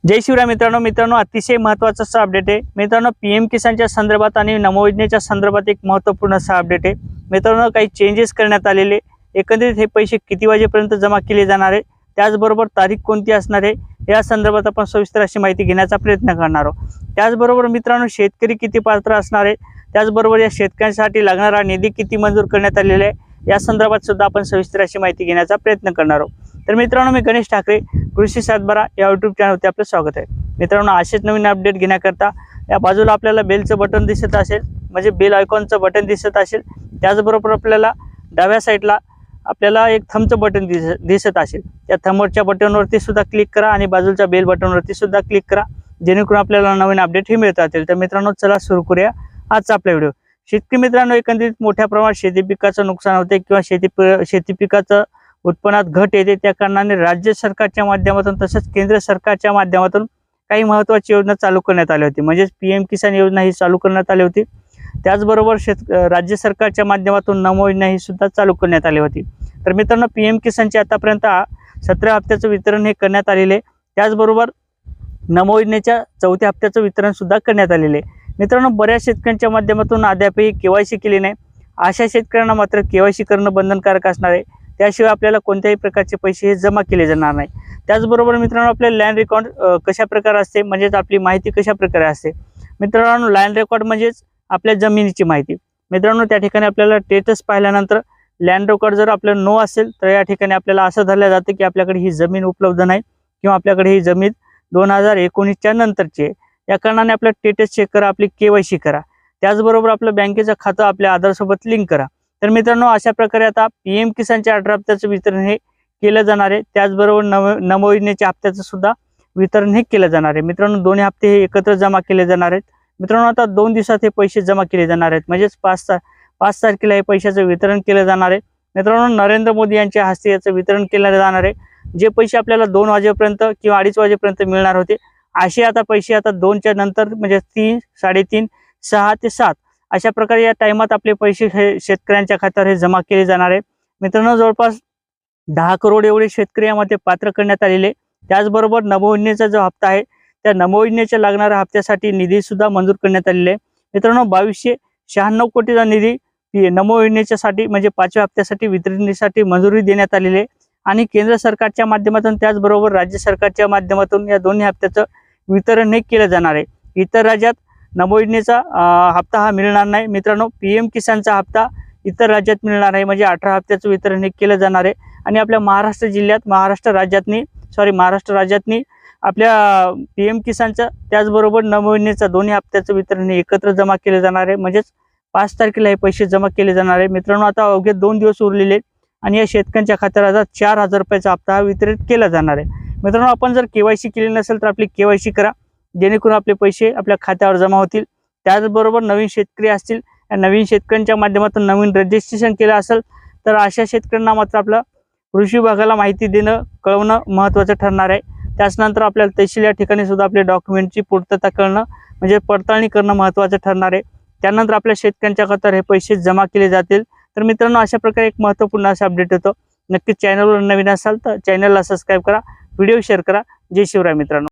जय शिवराय मित्रांनो अतिशय महत्त्वाचा असा अपडेट आहे मित्रांनो। पीएम किसानच्या संदर्भात आणि नमो योजनेच्या संदर्भात एक महत्त्वपूर्ण असा अपडेट आहे मित्रांनो। काही चेंजेस करण्यात आलेले, एकंदरीत हे पैसे किती वाजेपर्यंत जमा केले जाणार आहे, त्याचबरोबर तारीख कोणती असणार आहे, या संदर्भात आपण सविस्तर अशी माहिती घेण्याचा प्रयत्न करणार आहोत। त्याचबरोबर मित्रांनो, शेतकरी किती पात्र असणार आहे, त्याचबरोबर या शेतकऱ्यांसाठी लागणारा निधी किती मंजूर करण्यात आलेला आहे, या संदर्भात सुद्धा आपण सविस्तर अशी माहिती घेण्याचा प्रयत्न करणार आहोत। तर मित्रांनो, मी गणेश ठाकरे, कृषी सातबारा या यूट्यूब चॅनलवरती आपलं स्वागत आहे। मित्रांनो, असेच नवीन अपडेट घेण्याकरता या बाजूला आपल्याला बेलचं बटन दिसत असेल, म्हणजे बेल आयकॉनचं बटन दिसत असेल, त्याचबरोबर आपल्याला डाव्या साईडला आपल्याला एक थंबचं बटन दिसत असेल, त्या थंबवरच्या बटनवरती सुद्धा क्लिक करा आणि बाजूच्या बेल बटनवरती सुद्धा क्लिक करा, जेणेकरून आपल्याला नवीन अपडेट हे मिळत राहतील। तर मित्रांनो, चला सुरू करूया आजचा आपला व्हिडिओ। शेतकरी मित्रांनो, एकंदरीत मोठ्या प्रमाणात शेती पिकाचं नुकसान होते किंवा शेती पिकाचं उत्पन्नात घट येते, त्या कारणाने राज्य सरकारच्या माध्यमातून तसंच केंद्र सरकारच्या माध्यमातून काही महत्त्वाची योजना चालू करण्यात आली होती, म्हणजे पीएम किसान योजना ही चालू करण्यात आली होती। त्याचबरोबर राज्य सरकारच्या माध्यमातून नमो योजना ही सुद्धा चालू करण्यात आली होती। तर मित्रांनो, पीएम किसानचे आतापर्यंत 17 हप्त्याचं वितरण हे करण्यात आलेले, त्याचबरोबर नमो योजनेच्या 4थ्या हप्त्याचं वितरण सुद्धा करण्यात आलेले। मित्रांनो, बऱ्याच शेतकऱ्यांच्या माध्यमातून अद्यापही केवायसी केली नाही, अशा शेतकऱ्यांना मात्र केवायसी करणं बंधनकारक असणार आहे, त्याशिवाय आपल्याला कोणत्याही प्रकारचे पैसे हे जमा केले जाणार नाही। त्याचबरोबर मित्रांनो, आपले लँड रेकॉर्ड कशा प्रकारे असते, म्हणजेच आपली माहिती कशा प्रकारे असते। मित्रांनो, लँड रेकॉर्ड म्हणजेच आपल्या जमिनीची माहिती। मित्रांनो, त्या ठिकाणी आपल्याला स्टेटस पाहिल्यानंतर लँड रेकॉर्ड जर आपल्याला नो असेल, तर या ठिकाणी आपल्याला असं धरलं जातं की आपल्याकडे ही जमीन उपलब्ध नाही किंवा आपल्याकडे ही जमीन 2019च्या नंतरची आहे। या कारणाने आपलं स्टेटस चेक करा, आपली केवायसी करा, त्याचबरोबर आपलं बँकेचं खातं आपल्या आधारसोबत लिंक करा। तर मित्रांनो, अशा प्रकारे आता पीएम किसानच्या 18 हप्त्याचं वितरण हे केलं जाणार आहे, त्याचबरोबर नमो योजनेच्या हप्त्याचं सुद्धा वितरण हे केलं जाणार आहे। मित्रांनो, दोन्ही हप्ते हे एकत्र जमा केले जाणार आहेत। मित्रांनो, आता 2 दिवसात हे पैसे जमा केले जाणार आहेत, म्हणजेच 5 तारखेला हे पैशाचं वितरण केलं जाणार आहे। मित्रांनो, नरेंद्र मोदी यांच्या हस्ते याचं वितरण केलं जाणार आहे। जे पैसे आपल्याला 2 वाजेपर्यंत किंवा 2:30 वाजेपर्यंत मिळणार होते, असे आता पैसे आता 2च्या नंतर म्हणजे 3, 3:30, 6 ते 7 अशा प्रकारे या टाइमात आपले पैसे हे शेतकऱ्यांच्या खात्यावर हे जमा केले जाणार आहे। मित्रांनो, जवळपास 10 करोड एवढे शेतकरी यामध्ये पात्र करण्यात आलेले। त्याचबरोबर नमो योजनेचा जो हप्ता आहे, त्या नमो योजनेच्या लागणाऱ्या हप्त्यासाठी निधी सुद्धा मंजूर करण्यात आलेले आहे। मित्रांनो, 2296 कोटीचा निधी नमो योजनेच्यासाठी म्हणजे 5व्या हप्त्यासाठी वितरणीसाठी मंजुरी देण्यात आलेली आहे आणि केंद्र सरकारच्या माध्यमातून त्याचबरोबर राज्य सरकारच्या माध्यमातून या दोन्ही हप्त्याचं वितरण हे केलं जाणार आहे। इतर राज्यात नमो योजनेचा हप्ता हा मिळणार नाही। मित्रांनो, पीएम किसानचा हप्ता इतर राज्यात मिळणार आहे, म्हणजे 18 हप्त्याचं वितरण हे केलं जाणार आहे आणि आपल्या महाराष्ट्र राज्यातनी आपल्या पीएम किसानचं त्याचबरोबर नमो योजनेचा दोन्ही हप्त्याचं वितरण हे एकत्र जमा केले जाणार आहे, म्हणजेच 5 तारखेला हे पैसे जमा केले जाणार आहे। मित्रांनो, आता अवघे 2 दिवस उरलेले आहेत आणि या शेतकऱ्यांच्या खात्यावर आता 4000 रुपयाचा हप्ता हा वितरित केला जाणार आहे। मित्रांनो, आपण जर केवायसी केली नसेल तर आपली केवायसी करा, जेणेकरून आपले पैसे आपल्या खात्यावर जमा होतील। त्याचबरोबर नवीन शेतकरी असतील, या नवीन शेतकऱ्यांच्या माध्यमातून नवीन रजिस्ट्रेशन केलं असेल तर अशा शेतकऱ्यांना मात्र आपलं कृषी विभागाला माहिती देणं कळवणं महत्त्वाचं ठरणार आहे। त्याचनंतर आपल्याला तहसील या ठिकाणी सुद्धा आपल्या डॉक्युमेंटची पूर्तता करणं म्हणजे पडताळणी करणं महत्त्वाचं ठरणार आहे। त्यानंतर आपल्या शेतकऱ्यांच्या खात्यावर हे पैसे जमा केले जातील। तर मित्रांनो, अशा प्रकारे एक महत्त्वपूर्ण असा अपडेट होतो। नक्कीच चॅनलवर नवीन असाल तर चॅनलला सबस्क्राईब करा, व्हिडिओ शेअर करा। जय शिवराय मित्रांनो।